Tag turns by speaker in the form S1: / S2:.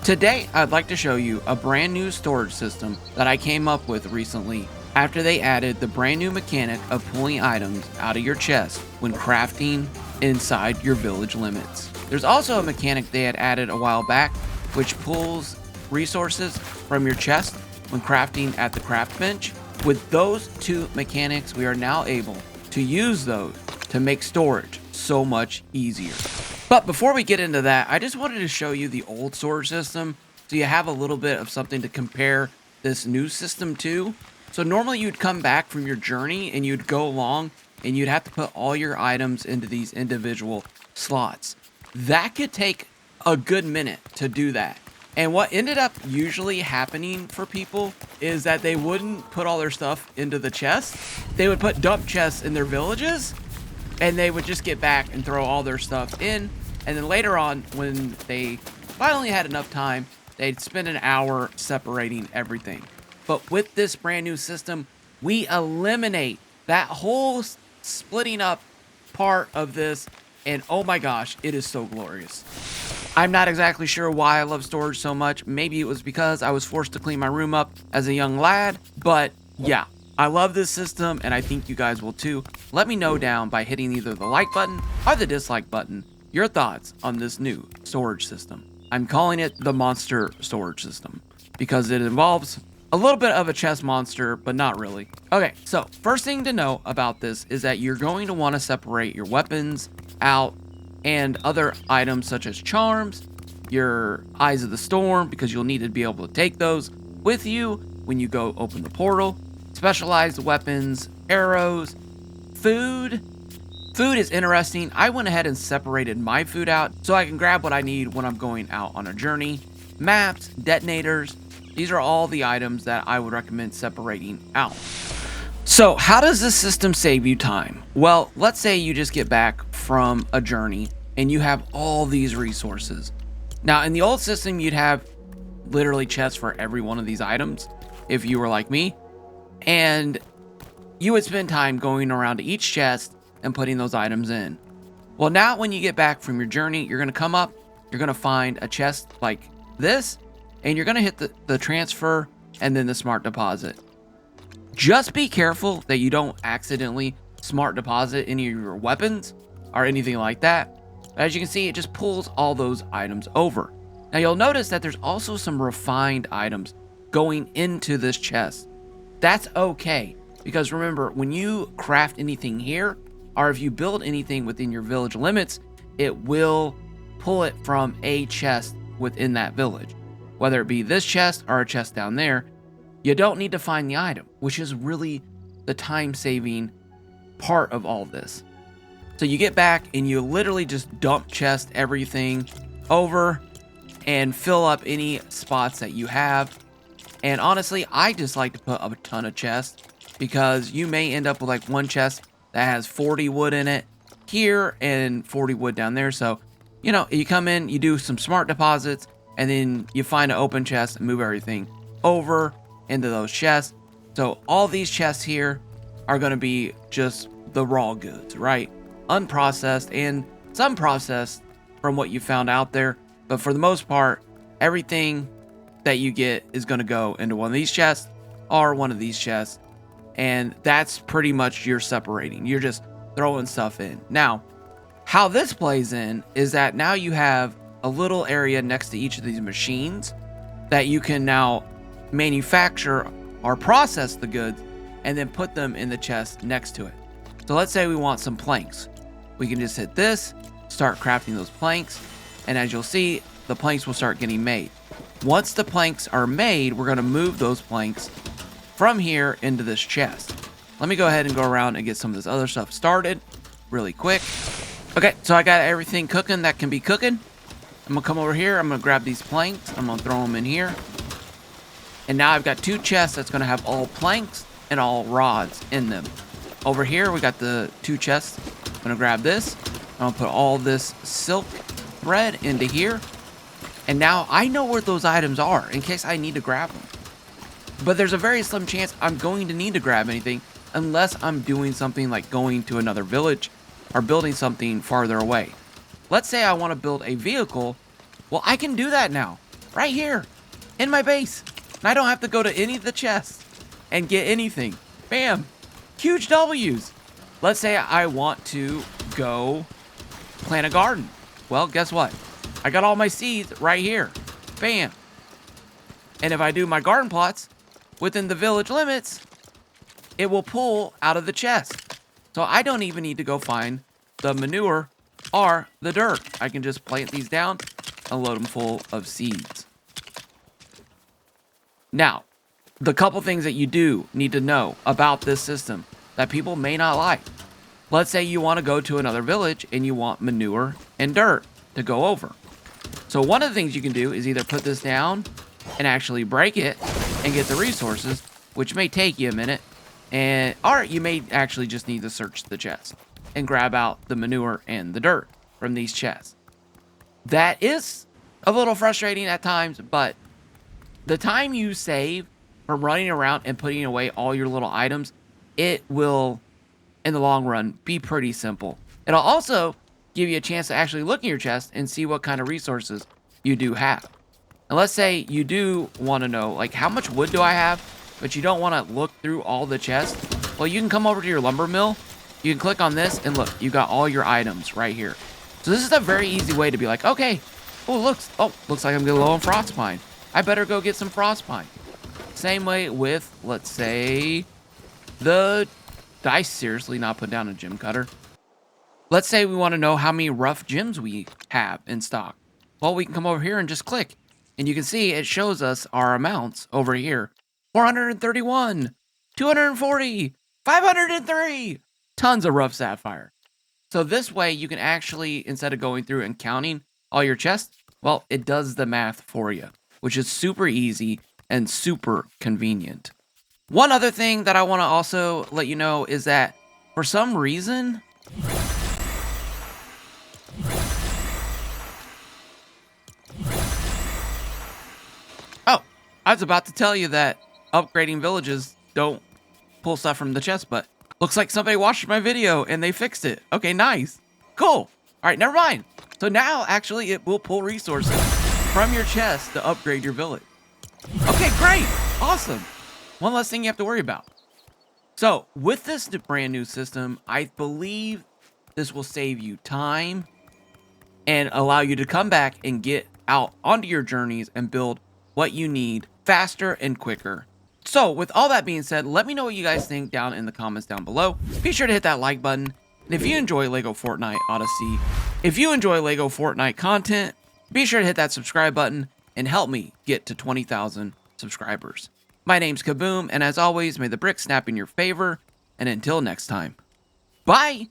S1: Today, I'd like to show you a brand new storage system that I came up with recently after they added the brand new mechanic of pulling items out of your chest when crafting inside your village limits. There's also a mechanic they had added a while back which pulls resources from your chest when crafting at the craft bench. With those two mechanics, we are now able to use those to make storage so much easier. But before we get into that, I just wanted to show you the old storage system so you have a little bit of something to compare this new system to. So normally you'd come back from your journey and you'd go along and you'd have to put all your items into these individual slots. That could take a good minute to do that. And what ended up usually happening for people is that they wouldn't put all their stuff into the chest. They would put dump chests in their villages and they would just get back and throw all their stuff in. And then later on, when they finally had enough time, they'd spend an hour separating everything. But with this brand new system, we eliminate that whole splitting up part of this. And oh my gosh, it is so glorious. I'm not exactly sure why I love storage so much. Maybe it was because I was forced to clean my room up as a young lad. But yeah, I love this system and I think you guys will too. Let me know down by hitting either the like button or the dislike button your thoughts on this new storage system. I'm calling it the monster storage system because it involves a little bit of a chest monster, but not really. Okay, so first thing to know about this is that you're going to want to separate your weapons out and other items such as charms, your eyes of the storm, because you'll need to be able to take those with you when you go open the portal, specialized weapons, arrows, food. Food is interesting. I went ahead and separated my food out so I can grab what I need when I'm going out on a journey. Maps, detonators, these are all the items that I would recommend separating out. So how does this system save you time? Well, let's say you just get back from a journey and you have all these resources. Now, in the old system, you'd have literally chests for every one of these items if you were like me. And you would spend time going around to each chest and putting those items in. Well, now when you get back from your journey, you're going to come up, you're going to find a chest like this, and you're going to hit the transfer and then the smart deposit. Just be careful that you don't accidentally smart deposit any of your weapons or anything like that. As you can see, it just pulls all those items over. Now you'll notice that there's also some refined items going into this chest. That's okay, because remember, when you craft anything here, or if you build anything within your village limits, it will pull it from a chest within that village. Whether it be this chest or a chest down there, you don't need to find the item, which is really the time-saving part of all this. So you get back and you literally just dump chest everything over and fill up any spots that you have. And honestly, I just like to put a ton of chests because you may end up with like one chest that has 40 wood in it here and 40 wood down there. So, you know, you come in, you do some smart deposits, and then you find an open chest and move everything over into those chests. So all these chests here are going to be just the raw goods, right? Unprocessed and some processed from what you found out there. But for the most part, everything that you get is going to go into one of these chests or one of these chests. And that's pretty much your separating. You're just throwing stuff in. Now, how this plays in is that now you have a little area next to each of these machines that you can now manufacture or process the goods and then put them in the chest next to it. So let's say we want some planks. We can just hit this, start crafting those planks, and as you'll see, the planks will start getting made. Once the planks are made, we're going to move those planks from here into this chest. Let me go ahead and go around and get some of this other stuff started really quick. Okay, so I got everything cooking that can be cooking. I'm gonna come over here, I'm gonna grab these planks, I'm gonna throw them in here. And now I've got two chests that's gonna have all planks and all rods in them. Over here, we got the two chests. I'm gonna grab this. I'm gonna put all this silk thread into here. And now I know where those items are in case I need to grab them. But there's a very slim chance I'm going to need to grab anything unless I'm doing something like going to another village or building something farther away. Let's say I want to build a vehicle. Well, I can do that now. right here in my base. And I don't have to go to any of the chests and get anything. Bam. Huge W's. Let's say I want to go plant a garden. Well, guess what? I got all my seeds right here. Bam. And if I do my garden plots within the village limits, it will pull out of the chest. So I don't even need to go find the manure or the dirt. I can just plant these down and load them full of seeds. Now, the couple things that you do need to know about this system that people may not like. Let's say you want to go to another village and you want manure and dirt to go over. So one of the things you can do is either put this down and actually break it and get the resources, which may take you a minute, or you may actually just need to search the chest and grab out the manure and the dirt from these chests. That is a little frustrating at times, but the time you save from running around and putting away all your little items, it will, in the long run, be pretty simple. It'll also give you a chance to actually look in your chest and see what kind of resources you do have. And let's say you do want to know, like, how much wood do I have, but you don't want to look through all the chests. Well, you can come over to your lumber mill. You can click on this, and look, you got all your items right here. So this is a very easy way to be like, okay, looks like I'm getting low on frost pine. I better go get some frost pine. Same way with, let's say, I seriously not put down a gem cutter. Let's say we want to know how many rough gems we have in stock. Well, we can come over here and just click. And you can see it shows us our amounts over here. 431, 240, 503. Tons of rough sapphire. So this way you can actually, instead of going through and counting all your chests, well, it does the math for you, which is super easy and super convenient. One other thing that I want to also let you know is that for some reason, I was about to tell you that upgrading villages don't pull stuff from the chest, but looks like somebody watched my video and they fixed it. Okay, nice. Cool. All right, never mind. So now, actually, it will pull resources from your chest to upgrade your village. Okay, great. Awesome. One less thing you have to worry about. So, with this brand new system, I believe this will save you time and allow you to come back and get out onto your journeys and build what you need faster and quicker. So with all that being said, let me know what you guys think down in the comments down below. Be sure to hit that like button. And if you enjoy LEGO Fortnite Odyssey, if you enjoy LEGO Fortnite content, be sure to hit that subscribe button and help me get to 20,000 subscribers. My name's Kaboom, and as always, may the bricks snap in your favor. And until next time, bye!